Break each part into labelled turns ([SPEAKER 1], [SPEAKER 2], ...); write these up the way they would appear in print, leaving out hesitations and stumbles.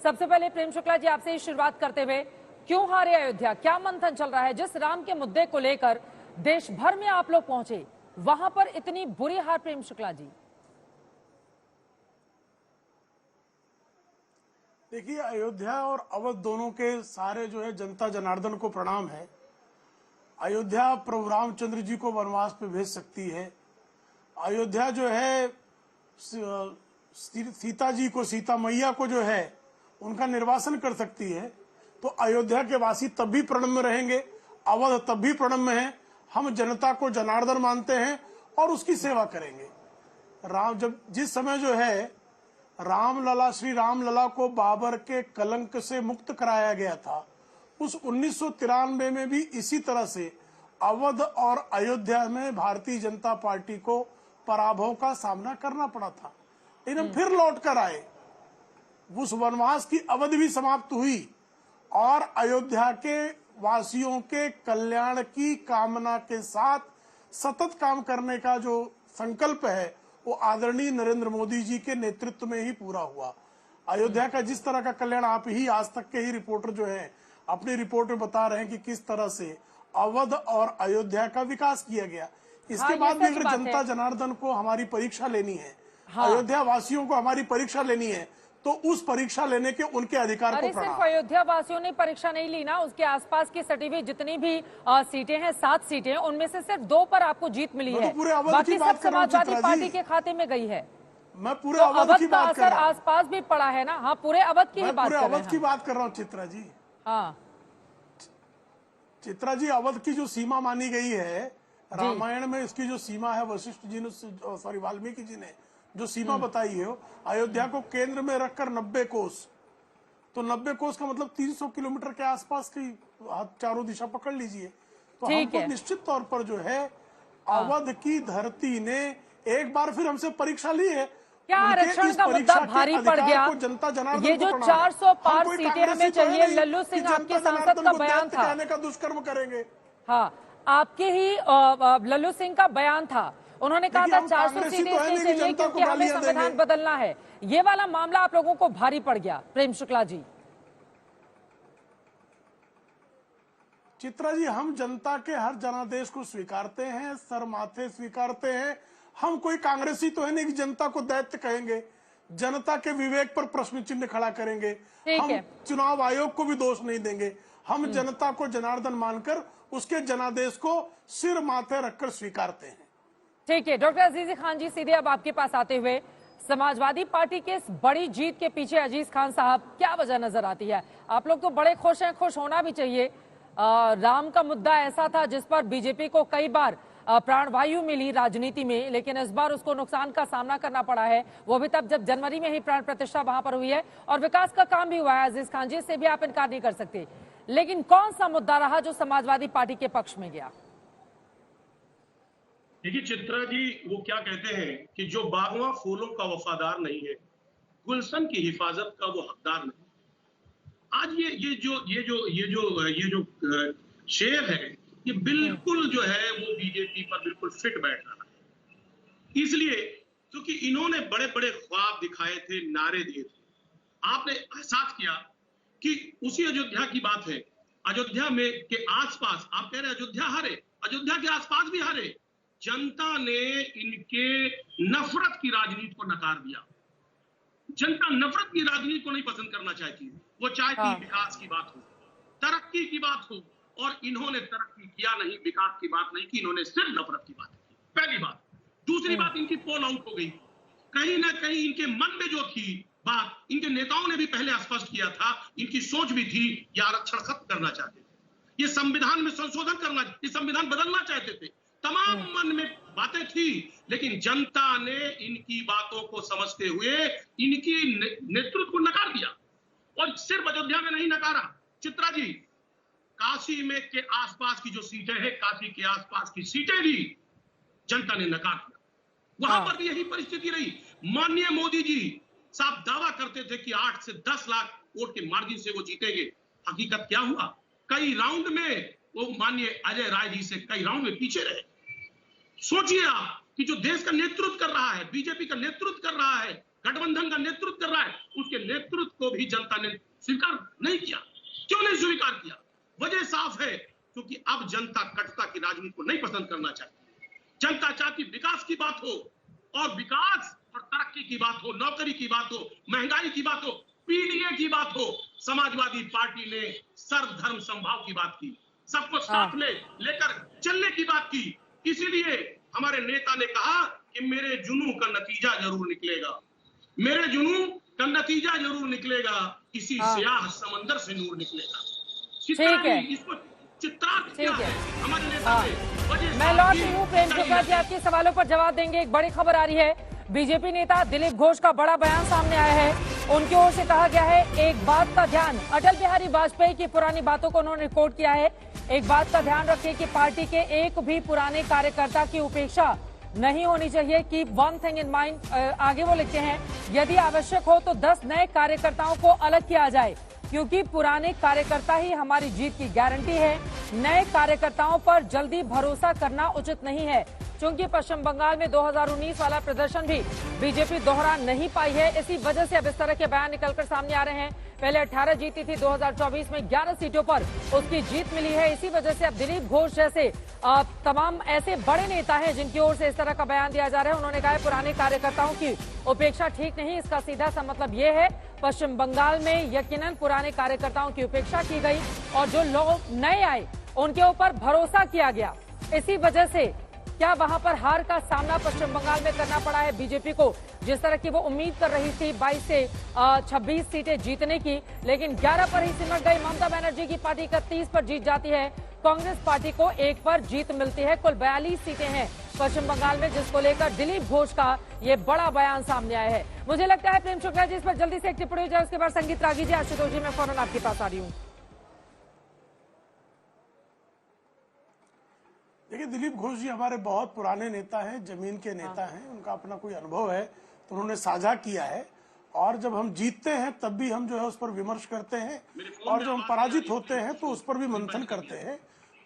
[SPEAKER 1] सबसे पहले प्रेम शुक्ला जी आपसे ही शुरुआत करते हुए, क्यों हारे अयोध्या, क्या मंथन चल रहा है? जिस राम के मुद्दे को लेकर देश भर में आप लोग पहुंचे, वहां पर इतनी बुरी हार प्रेम शुक्ला जी।
[SPEAKER 2] देखिए, अयोध्या और अवध दोनों के सारे जो है जनता जनार्दन को प्रणाम है। अयोध्या प्रभु रामचंद्र जी को वनवास पे भेज सकती है। अयोध्या जो है सीता जी को, सीता मैया को जो है उनका निर्वासन कर सकती है। तो अयोध्या के वासी तब भी प्रणम्य रहेंगे, अवध तब भी प्रणम्य है। हम जनता को जनार्दन मानते हैं और उसकी सेवा करेंगे। जिस समय जो है रामलला, श्री रामलला को बाबर के कलंक से मुक्त कराया गया था, उस 1993 में भी इसी तरह से अवध और अयोध्या में भारतीय जनता पार्टी को पराभव का सामना करना पड़ा था। लेकिन हम फिर लौट कर आए, उस वनवास की अवधि भी समाप्त हुई और अयोध्या के वासियों के कल्याण की कामना के साथ सतत काम करने का जो संकल्प है वो आदरणीय नरेंद्र मोदी जी के नेतृत्व में ही पूरा हुआ। अयोध्या का जिस तरह का कल्याण, आप ही आज तक के ही रिपोर्टर जो हैं अपनी रिपोर्ट में बता रहे हैं कि किस तरह से अवध और अयोध्या का विकास किया गया। इसके बाद भी अगर जनता जनार्दन को हमारी परीक्षा लेनी है, अयोध्या वासियों को हमारी परीक्षा लेनी है, तो उस परीक्षा लेने के उनके अधिकार को
[SPEAKER 1] सिर्फ अयोध्या वासियों ने परीक्षा नहीं ली ना, उसके आसपास की सटी हुई जितनी भी सीटें हैं, 7 सीटें हैं, उनमें से सिर्फ 2 पर आपको जीत मिली है। बाकी सब समाजवादी पार्टी के खाते में गई है।
[SPEAKER 2] मैं पूरे अवध की बात कर रहा हूं।
[SPEAKER 1] आसपास भी पड़ा है ना। हाँ, पूरे अवध की बात कर रहे हैं।
[SPEAKER 2] अवध की बात कर रहा हूँ चित्रा जी।
[SPEAKER 1] हाँ
[SPEAKER 2] चित्रा जी, अवध की जो सीमा मानी गई है रामायण में, इसकी जो सीमा है वशिष्ठ जी ने, सॉरी वाल्मीकि जी ने जो सीमा बताई है, अयोध्या को केंद्र में रखकर 90 कोस, तो 90 कोस का मतलब 300 किलोमीटर के आसपास की चारों दिशा पकड़ लीजिए। तो हमको निश्चित तौर पर जो है अवध की धरती ने एक बार फिर हमसे परीक्षा ली है।
[SPEAKER 1] क्या आरक्षण का मुद्दा भारी पड़ गया?
[SPEAKER 2] जनता जनार्दन
[SPEAKER 1] ये जो 400 पार सीटें हमें चाहिए, लल्लू सिंह आपके सांसद का बयान था,
[SPEAKER 2] कहने का दुष्कर्म करेंगे।
[SPEAKER 1] हाँ, आपके ही लल्लू सिंह का बयान था, उन्होंने कहा था 400 सीटें इसलिए चाहिए क्योंकि हमें संविधान बदलना है। ये वाला मामला आप लोगों को भारी पड़ गया प्रेम शुक्ला जी।
[SPEAKER 2] चित्रा जी, हम जनता के हर जनादेश को स्वीकारते हैं, सर माथे स्वीकारते हैं। हम कोई कांग्रेसी तो है नहीं कि जनता को दैत्य कहेंगे। जनता के विवेक पर प्रश्न चिन्ह खड़ा करेंगे। हम चुनाव आयोग को भी दोष नहीं देंगे। हम जनता को जनार्दन मानकर उसके जनादेश को सिर माथे रखकर स्वीकारते हैं।
[SPEAKER 1] ठीक है, डॉक्टर अजीज खान जी, सीधे अब आपके पास आते हुए, समाजवादी पार्टी के इस बड़ी जीत के पीछे अजीज खान साहब क्या वजह नजर आती है? आप लोग तो बड़े खुश हैं, खुश होना भी चाहिए। राम का मुद्दा ऐसा था जिस पर बीजेपी को कई बार प्राणवायु मिली राजनीति में, लेकिन इस बार उसको नुकसान का सामना करना पड़ा है। वो भी तब जब जनवरी में ही प्राण प्रतिष्ठा वहां पर हुई है और विकास का काम भी हुआ है। अजीज खान जी, इससे भी आप इनकार नहीं कर सकते, लेकिन कौन सा मुद्दा रहा जो समाजवादी पार्टी के पक्ष में गया?
[SPEAKER 3] देखिए चित्रा जी, वो क्या कहते हैं कि जो बागवां फूलों का वफादार नहीं है, गुलशन की हिफाजत का वो हकदार नहीं। आज ये जो शेर है, ये बिल्कुल जो है वो बीजेपी पर बिल्कुल फिट बैठ रहा है। इसलिए क्योंकि इन्होंने बड़े बड़े ख्वाब दिखाए थे, नारे दिए थे। आपने एहसास किया कि उसी अयोध्या की बात है, अयोध्या में के आसपास आप कह रहे अयोध्या हारे, अयोध्या के आसपास भी हारे। जनता ने इनके नफरत की राजनीति को नकार दिया। जनता नफरत की राजनीति को नहीं पसंद करना चाहती, वो चाहती विकास की बात हो, तरक्की की बात हो, और इन्होंने तरक्की किया नहीं, विकास की बात नहीं की, इन्होंने सिर्फ नफरत की बात की। पहली बात। दूसरी बात, इनकी पोल आउट हो गई। कहीं ना कहीं इनके मन में जो थी बात, इनके नेताओं ने भी पहले स्पष्ट किया था, इनकी सोच भी थी, ये आरक्षण खत्म करना चाहते थे, ये संविधान में संशोधन करना, ये संविधान बदलना चाहते थे, तमाम मन में बातें थी। लेकिन जनता ने इनकी बातों को समझते हुए इनकी नेतृत्व को नकार दिया। और सिर्फ अयोध्या में नहीं नकारा चित्रा जी, काशी में के आसपास की जो सीटें हैं, काशी के आसपास की सीटें भी जनता ने नकार दिया। वहां पर भी यही परिस्थिति रही। माननीय मोदी जी साहब दावा करते थे कि 8 से 10 लाख वोट के मार्जिन से वो जीतेंगे। हकीकत क्या हुआ? कई राउंड में वो माननीय अजय राय जी से कई राउंड में पीछे रहे। सोचिए आप कि जो देश का नेतृत्व कर रहा है, बीजेपी का नेतृत्व कर रहा है, गठबंधन का नेतृत्व कर रहा है, उसके नेतृत्व को भी जनता ने स्वीकार नहीं किया। क्यों नहीं स्वीकार किया? वजह साफ है, क्योंकि अब जनता कटुता की राजनीति को नहीं पसंद करना चाहती। जनता चाहती विकास की बात हो, और विकास और तरक्की की बात हो, नौकरी की बात हो, महंगाई की बात हो, पीडीए की बात हो। समाजवादी पार्टी ने सर्वधर्म समभाव की बात की, सबको साथ में लेकर चलने की बात की। इसीलिए हमारे नेता ने कहा कि मेरे जुनून का नतीजा जरूर निकलेगा, मेरे जुनून का नतीजा जरूर निकलेगा, इसी स्याह समंदर से नूर निकलेगा।
[SPEAKER 1] ठीक है,
[SPEAKER 3] इसको चित्रार्थ किया है हमारे नेता ने।
[SPEAKER 1] मैं लौट रही हूँ प्रेम शुक्ला जी, आपके सवालों पर जवाब देंगे। एक बड़ी खबर आ रही है, बीजेपी नेता दिलीप घोष का बड़ा बयान सामने आया है। उनकी ओर से कहा गया है, एक बात का ध्यान, अटल बिहारी वाजपेयी की पुरानी बातों को उन्होंने कोट किया है। एक बात का ध्यान रखिए कि पार्टी के एक भी पुराने कार्यकर्ता की उपेक्षा नहीं होनी चाहिए। Keep one thing in mind. आगे वो लिखते हैं, यदि आवश्यक हो तो 10 नए कार्यकर्ताओं को अलग किया जाए, क्योंकि पुराने कार्यकर्ता ही हमारी जीत की गारंटी है। नए कार्यकर्ताओं पर जल्दी भरोसा करना उचित नहीं है, क्योंकि पश्चिम बंगाल में 2019 वाला प्रदर्शन भी बीजेपी दोहरा नहीं पाई है। इसी वजह से अब इस तरह के बयान निकलकर सामने आ रहे हैं। पहले 18 जीती थी, 2024 में 11 सीटों पर उसकी जीत मिली है। इसी वजह से अब दिलीप घोष जैसे तमाम ऐसे बड़े नेता हैं जिनकी ओर से इस तरह का बयान दिया जा रहा है। उन्होंने कहा है पुराने कार्यकर्ताओं की उपेक्षा ठीक नहीं। इसका सीधा सा मतलब ये है, पश्चिम बंगाल में यकीनन पुराने कार्यकर्ताओं की उपेक्षा की गई और जो लोग नए आए उनके ऊपर भरोसा किया गया। इसी वजह से क्या वहां पर हार का सामना पश्चिम बंगाल में करना पड़ा है बीजेपी को, जिस तरह की वो उम्मीद कर रही थी 22 से 26 सीटें जीतने की, लेकिन 11 पर ही सिमट गई। ममता बनर्जी की पार्टी 31 पर जीत जाती है, कांग्रेस पार्टी को 1 पर जीत मिलती है। कुल 42 सीटें हैं पश्चिम बंगाल में, जिसको लेकर दिलीप घोष का ये बड़ा बयान सामने आया है। मुझे लगता है प्रेम शुक्ला जी इस पर जल्दी से एक टिप्पणी हो जाए, उसके बाद संगीत रागी जी, आशुतोष जी, मैं फौरन आपके पास आ रही हूँ।
[SPEAKER 2] देखिए, दिलीप घोष जी हमारे बहुत पुराने नेता हैं, जमीन के नेता हैं, उनका अपना कोई अनुभव है तो उन्होंने साझा किया है। और जब हम जीतते हैं तब भी हम जो है उस पर विमर्श करते हैं, और जब हम पराजित होते हैं तो उस पर भी मंथन करते हैं।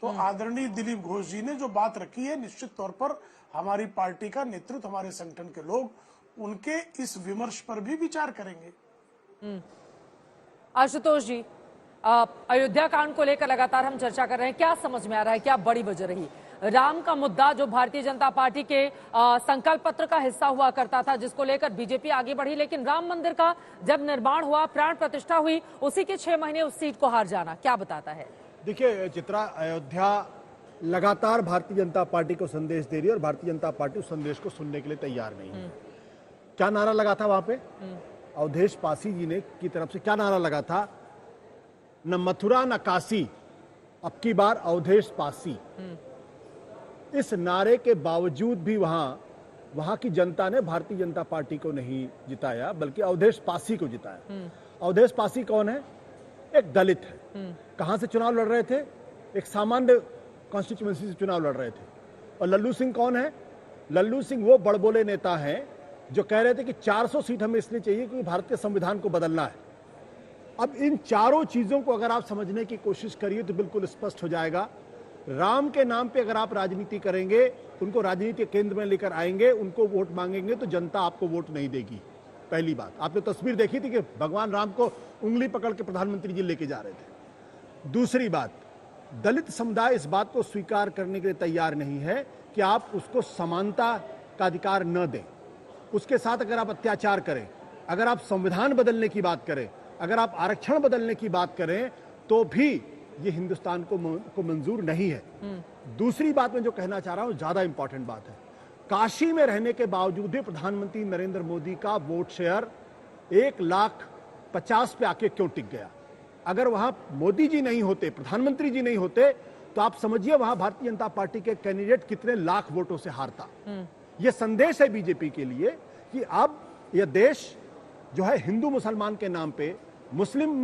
[SPEAKER 2] तो आदरणीय दिलीप घोष जी ने जो बात रखी है, निश्चित तौर पर हमारी पार्टी का नेतृत्व, हमारे संगठन के लोग उनके इस विमर्श पर भी विचार करेंगे।
[SPEAKER 1] आशुतोष जी, अयोध्या कांड को लेकर लगातार हम चर्चा कर रहे हैं, क्या समझ में आ रहा है, क्या बड़ी वजह रही? राम का मुद्दा जो भारतीय जनता पार्टी के संकल्प पत्र का हिस्सा हुआ करता था, जिसको लेकर बीजेपी आगे बढ़ी, लेकिन राम मंदिर का जब निर्माण हुआ, प्राण प्रतिष्ठा हुई, उसी के 6 महीने उस सीट को हार जाना क्या बताता है?
[SPEAKER 4] देखिए चित्रा, अयोध्या लगातार भारतीय जनता पार्टी को संदेश दे रही है और भारतीय जनता पार्टी उस संदेश को सुनने के लिए तैयार नहीं है। क्या नारा लगा था वहां पे? अवधेश पासी जी ने की तरफ से क्या नारा लगा था? न मथुरा न काशी, अब की बार अवधेश पासी। इस नारे के बावजूद भी वहां की जनता ने भारतीय जनता पार्टी को नहीं जिताया, बल्कि अवधेश पासी को जिताया। अवधेश पासी कौन है? एक दलित है। कहां से चुनाव लड़ रहे थे? एक सामान्य कॉन्स्टिट्यूएंसी से चुनाव लड़ रहे थे। और लल्लू सिंह कौन है? लल्लू सिंह वो बड़बोले नेता हैं जो कह रहे थे कि 400 सीट हमें इसलिए चाहिए क्योंकि भारतीय संविधान को बदलना है। अब इन चारों चीजों को अगर आप समझने की कोशिश करिए तो बिल्कुल स्पष्ट हो जाएगा। राम के नाम पे अगर आप राजनीति करेंगे, उनको राजनीति के केंद्र में लेकर आएंगे, उनको वोट मांगेंगे, तो जनता आपको वोट नहीं देगी। पहली बात, आपने तस्वीर देखी थी कि भगवान राम को उंगली पकड़ के प्रधानमंत्री जी लेके जा रहे थे। दूसरी बात, दलित समुदाय इस बात को स्वीकार करने के लिए तैयार नहीं है कि आप उसको समानता का अधिकार न दें। उसके साथ अगर आप अत्याचार करें, अगर आप संविधान बदलने की बात करें, अगर आप आरक्षण बदलने की बात करें, तो भी ये हिंदुस्तान को मंजूर नहीं है। दूसरी बात मैं जो कहना चाह रहा हूं, ज्यादा इंपॉर्टेंट बात है। काशी में रहने के बावजूद भी प्रधानमंत्री नरेंद्र मोदी का वोट शेयर 1,50,000 पे आके क्यों टिक गया? अगर वहां मोदी जी नहीं होते, प्रधानमंत्री जी नहीं होते, तो आप समझिए वहां भारतीय जनता पार्टी के कैंडिडेट कितने लाख वोटों से हारता। यह संदेश है बीजेपी के लिए कि अब यह देश जो है हिंदू मुसलमान के नाम पे, मुस्लिम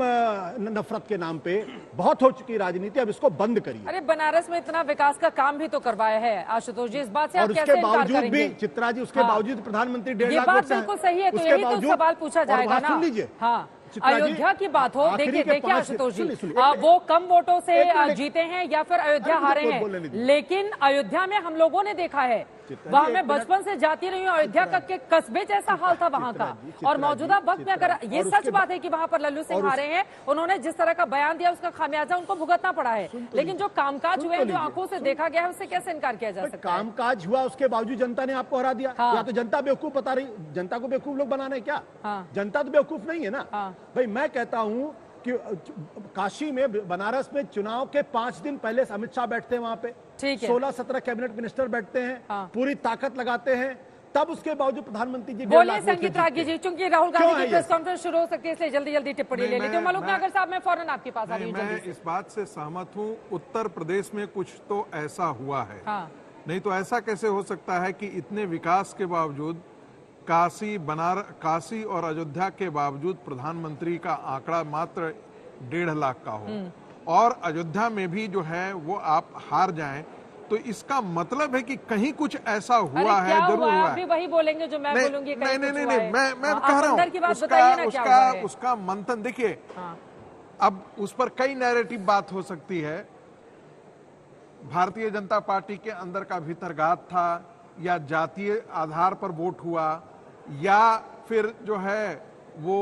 [SPEAKER 4] नफरत के नाम पे बहुत हो चुकी राजनीति, अब इसको बंद करिए।
[SPEAKER 1] अरे बनारस में इतना विकास का काम भी तो करवाया है आशुतोष जी, इस बात से आप कैसे इनकार
[SPEAKER 4] बावजूद
[SPEAKER 1] करेंगे?
[SPEAKER 4] भी चित्रा जी, उसके बावजूद प्रधानमंत्री 1.5 लाख
[SPEAKER 1] बात बिल्कुल सही है, तो यही तो सवाल पूछा जाएगा ना।
[SPEAKER 4] सुन लीजिए,
[SPEAKER 1] हाँ, अयोध्या की बात हो, देखिए आशुतोष जी, वो कम वोटों से जीते हैं या फिर अयोध्या हारे हैं, लेकिन अयोध्या में हम लोगों ने देखा है वहां मैं बचपन से जाती रही हूँ। अयोध्या का के कस्बे जैसा हाल था वहां का। और मौजूदा वक्त में अगर ये सच बात है कि वहां पर लल्लू सिंह हारे हैं, उन्होंने जिस तरह का बयान दिया उसका खामियाजा उनको भुगतना पड़ा है, लेकिन जो कामकाज हुए हैं, जो आंखों से देखा गया है, उससे कैसे इनकार किया जा सकता है?
[SPEAKER 4] कामकाज हुआ, उसके बावजूद जनता ने आपको हरा दिया।
[SPEAKER 1] हाँ।
[SPEAKER 4] या तो जनता बेवकूफ बता रही, जनता को बेवकूफ लोग बनाना है क्या?
[SPEAKER 1] हाँ।
[SPEAKER 4] जनता तो बेवकूफ नहीं है ना।
[SPEAKER 1] हाँ।
[SPEAKER 4] भाई मैं कहता हूं कि काशी में, बनारस में चुनाव के 5 दिन पहले अमित शाह बैठते हैं वहां पे,
[SPEAKER 1] ठीक है।
[SPEAKER 4] 16-17 कैबिनेट मिनिस्टर बैठते हैं,
[SPEAKER 1] हाँ।
[SPEAKER 4] पूरी ताकत लगाते हैं, तब उसके बावजूद प्रधानमंत्री जी
[SPEAKER 1] बोलिए संगीत रागी जी, चूंकि राहुल गांधी
[SPEAKER 4] क्यों
[SPEAKER 1] की
[SPEAKER 4] है
[SPEAKER 1] प्रेस
[SPEAKER 4] ये?
[SPEAKER 1] कॉन्फ्रेंस शुरू हो सकती है, इसलिए जल्दी जल्दी टिप्पणी ले ली। तो मलूक नगर साहब, मैं फौरन आपके पास आ रही हूँ
[SPEAKER 5] मैं
[SPEAKER 1] जल्दी से।
[SPEAKER 5] इस बात से सहमत हूँ, उत्तर प्रदेश में कुछ तो ऐसा हुआ है।
[SPEAKER 1] हाँ।
[SPEAKER 5] नहीं तो ऐसा कैसे हो सकता है कि इतने विकास के बावजूद काशी और अयोध्या के बावजूद प्रधानमंत्री का आंकड़ा मात्र 1.5 लाख का हो और अयोध्या में भी जो है वो आप हार जाएं, तो इसका मतलब है कि कहीं कुछ ऐसा हुआ है, जरूर हुआ
[SPEAKER 1] आप
[SPEAKER 5] है।
[SPEAKER 1] भी वही बोलेंगे जो मैं बोलूंगी?
[SPEAKER 5] नहीं, मैं कह रहा हूँ उसका मंथन देखिए।
[SPEAKER 1] हाँ।
[SPEAKER 5] अब उस पर कई नैरेटिव बात हो सकती है। भारतीय जनता पार्टी के अंदर का भीतरघात था, या जातीय आधार पर वोट हुआ, या फिर जो है वो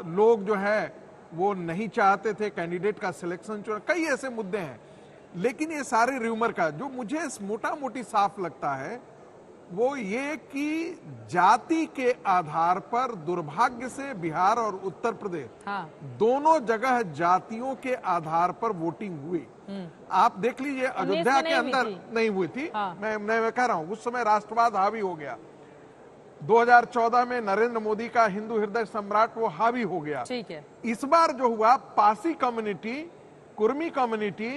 [SPEAKER 5] लोग जो है वो नहीं चाहते थे कैंडिडेट का सिलेक्शन। कई ऐसे मुद्दे हैं, लेकिन ये सारे र्यूमर का जो मुझे मोटा मोटी साफ लगता है वो ये कि जाति के आधार पर दुर्भाग्य से बिहार और उत्तर प्रदेश,
[SPEAKER 1] हाँ।
[SPEAKER 5] दोनों जगह जातियों के आधार पर वोटिंग हुई। आप देख लीजिए, अयोध्या के अंदर नहीं हुई थी।
[SPEAKER 1] हाँ।
[SPEAKER 5] मैं कह रहा हूं उस समय राष्ट्रवाद हावी हो गया। 2014 में नरेंद्र मोदी का हिंदू हृदय सम्राट वो हावी हो गया।
[SPEAKER 1] ठीक है।
[SPEAKER 5] इस बार जो हुआ, पासी कम्युनिटी, कुर्मी कम्युनिटी,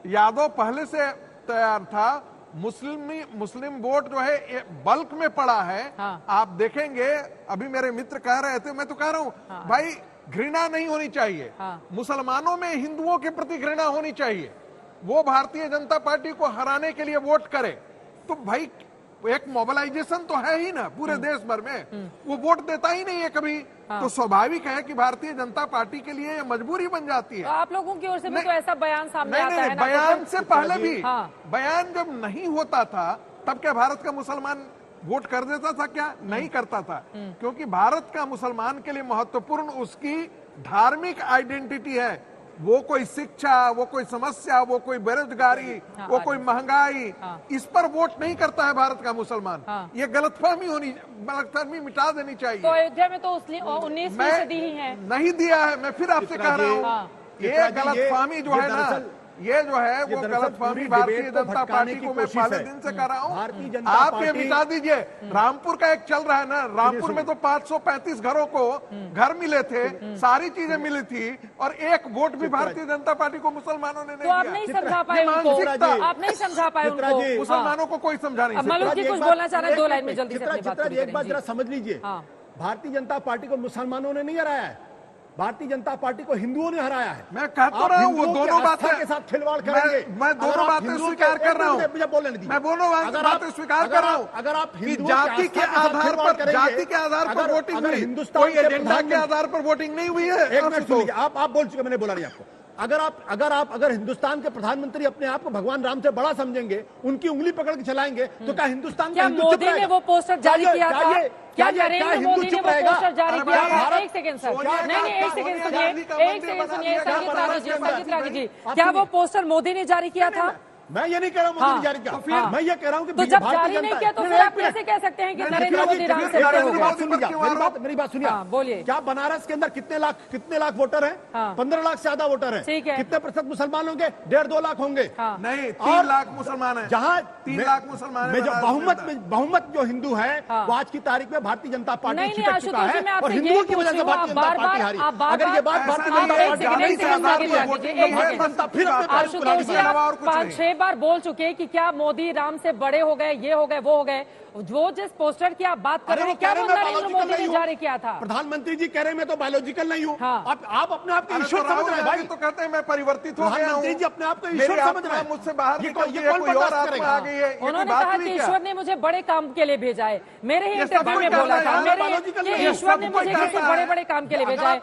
[SPEAKER 5] यादव पहले से तैयार था, मुस्लिम वोट जो है बल्क में पड़ा है।
[SPEAKER 1] हाँ।
[SPEAKER 5] आप देखेंगे, अभी मेरे मित्र कह रहे थे, मैं तो कह रहा हूं
[SPEAKER 1] हाँ।
[SPEAKER 5] भाई घृणा नहीं होनी चाहिए।
[SPEAKER 1] हाँ।
[SPEAKER 5] मुसलमानों में हिंदुओं के प्रति घृणा होनी चाहिए। वो भारतीय जनता पार्टी को हराने के लिए वोट करे, तो भाई एक मोबिलाइजेशन तो है ही ना पूरे देश भर में। वो वोट देता ही नहीं है कभी।
[SPEAKER 1] हाँ।
[SPEAKER 5] तो स्वाभाविक है कि भारतीय जनता पार्टी के लिए ये मजबूरी बन जाती है।
[SPEAKER 1] तो आप लोगों की ओर से भी तो ऐसा बयान सामने
[SPEAKER 5] नहीं,
[SPEAKER 1] आता
[SPEAKER 5] नहीं,
[SPEAKER 1] है ना?
[SPEAKER 5] बयान से पहले भी,
[SPEAKER 1] हाँ।
[SPEAKER 5] बयान जब नहीं होता था तब क्या भारत का मुसलमान वोट कर देता था? क्या नहीं करता था? क्योंकि भारत का मुसलमान के लिए महत्वपूर्ण उसकी धार्मिक आइडेंटिटी है। वो कोई शिक्षा, वो कोई समस्या, वो कोई बेरोजगारी,
[SPEAKER 1] हाँ,
[SPEAKER 5] वो कोई महंगाई,
[SPEAKER 1] हाँ।
[SPEAKER 5] इस पर वोट नहीं करता है भारत का मुसलमान।
[SPEAKER 1] हाँ।
[SPEAKER 5] ये गलतफहमी मिटा देनी चाहिए।
[SPEAKER 1] तो अयोध्या में तो 19वीं सदी ही है।
[SPEAKER 5] नहीं दिया है, मैं फिर आपसे कह रहा हूँ।
[SPEAKER 1] हाँ।
[SPEAKER 5] ये गलतफहमी जो है ना, ये जो है वो गलतफहमी भारतीय जनता पार्टी को मैं पहले दिन से कर रहा हूँ। आप ये मिटा दीजिए। रामपुर का एक चल रहा है ना, रामपुर में तो 535 घरों को घर मिले थे, सारी चीजें मिली थी, और एक वोट भी भारतीय जनता पार्टी को मुसलमानों ने
[SPEAKER 1] तो
[SPEAKER 5] नहीं
[SPEAKER 1] आप
[SPEAKER 5] दिया।
[SPEAKER 1] नहीं समझा पाए उनको? आप नहीं समझा पाए उनको?
[SPEAKER 5] मुसलमानों को कोई समझा नहीं सकता।
[SPEAKER 1] मलूक जी कुछ बोलना चाह रहे हैं, 2 लाइन में जल्दी से अपनी बात पूरी
[SPEAKER 4] एक बात
[SPEAKER 1] करें।
[SPEAKER 4] जरा समझ लीजिए,
[SPEAKER 1] हाँ।
[SPEAKER 4] भारतीय जनता पार्टी को मुसलमानों ने नहीं हराया है, भारतीय जनता पार्टी को हिंदुओं ने हराया है।
[SPEAKER 5] मैं कह तो रहा हूँ वो दोनों बातें
[SPEAKER 4] के साथ खिलवाड़ करेंगे।
[SPEAKER 5] मैं दोनों बातें स्वीकार कर रहा हूँ।
[SPEAKER 4] मुझे बोलने दीजिए।
[SPEAKER 5] मैं दोनों बातें स्वीकार कर रहा हूँ।
[SPEAKER 4] अगर आप
[SPEAKER 5] कि जाति के आधार पर वोटिंग हुई, कोई एजेंडा के आधार पर वोटिंग नहीं हुई है।
[SPEAKER 4] एक मिनट सुनिए, आप बोल चुके, मैंने बोला नहीं आपको। अगर हिंदुस्तान के प्रधानमंत्री अपने आप को भगवान राम से बड़ा समझेंगे, उनकी उंगली पकड़ के चलाएंगे, तो क्या हिंदुस्तान
[SPEAKER 1] क्या मोदी ने वो पोस्टर जारी किया था? क्या नरेंद्र मोदी ने वो पोस्टर जारी किया था? एक सेकंड सर, नहीं, एक सेकंड सुनिए, संगीत रागी जी, क्या वो पोस्टर मोदी ने जारी किया था?
[SPEAKER 4] मैं ये नहीं कह रहा हूँ मोदी ने जारी किया, मैं ये कह रहा हूँ कि
[SPEAKER 1] तो जब जारी नहीं किया तो फिर आप कैसे कह सकते हैं कि नरेंद्र मोदी राम से बड़े हो गए?
[SPEAKER 4] मेरी बात सुनिए।
[SPEAKER 1] बोलिए।
[SPEAKER 4] क्या बनारस के अंदर कितने लाख वोटर हैं? 15 लाख से ज्यादा वोटर हैं।
[SPEAKER 1] ठीक है।
[SPEAKER 4] कितने प्रतिशत मुसलमान होंगे? 1.5-2 लाख होंगे।
[SPEAKER 5] नहीं, 3 लाख मुसलमान है।
[SPEAKER 4] जहाँ
[SPEAKER 5] 3 लाख मुसलमान
[SPEAKER 4] में जो बहुमत जो हिंदू है, वो आज की तारीख में भारतीय जनता पार्टी छिटक चुका है, और हिंदुओं की वजह से भारतीय जनता पार्टी हारी। अगर ये बात भारतीय जनता पार्टी फिर
[SPEAKER 1] 5-6 बार बोल चुके कि क्या मोदी राम से बड़े हो गए, ये हो गए, वो हो गए। वो जिस पोस्टर की आप बात कर रहे हैं, क्या वो नरेंद्र मोदी ने जारी किया था?
[SPEAKER 4] प्रधानमंत्री जी कह रहे हैं मैं तो बायोलॉजिकल नहीं हूँ।
[SPEAKER 1] हाँ।
[SPEAKER 4] आप अपने आप को ईश्वर समझ रहे हैं भाई।
[SPEAKER 5] तो कहते हैं मैं परिवर्तित हो गया हूँ।
[SPEAKER 4] प्रधानमंत्री जी अपने आप को ईश्वर समझ रहे हैं।
[SPEAKER 5] मुझसे बाहर
[SPEAKER 4] ये
[SPEAKER 5] निकल के
[SPEAKER 4] कौन
[SPEAKER 5] कोई और
[SPEAKER 4] बर्दाश्त
[SPEAKER 5] आत्मा
[SPEAKER 4] करेगा?
[SPEAKER 5] आ गई है।
[SPEAKER 1] उन्होंने कहा कि ईश्वर ने मुझे बड़े काम के लिए भेजा है। मेरे ही इंटरव्यू में बोला था, ईश्वर ने मुझे किसी बड़े काम के लिए भेजा है।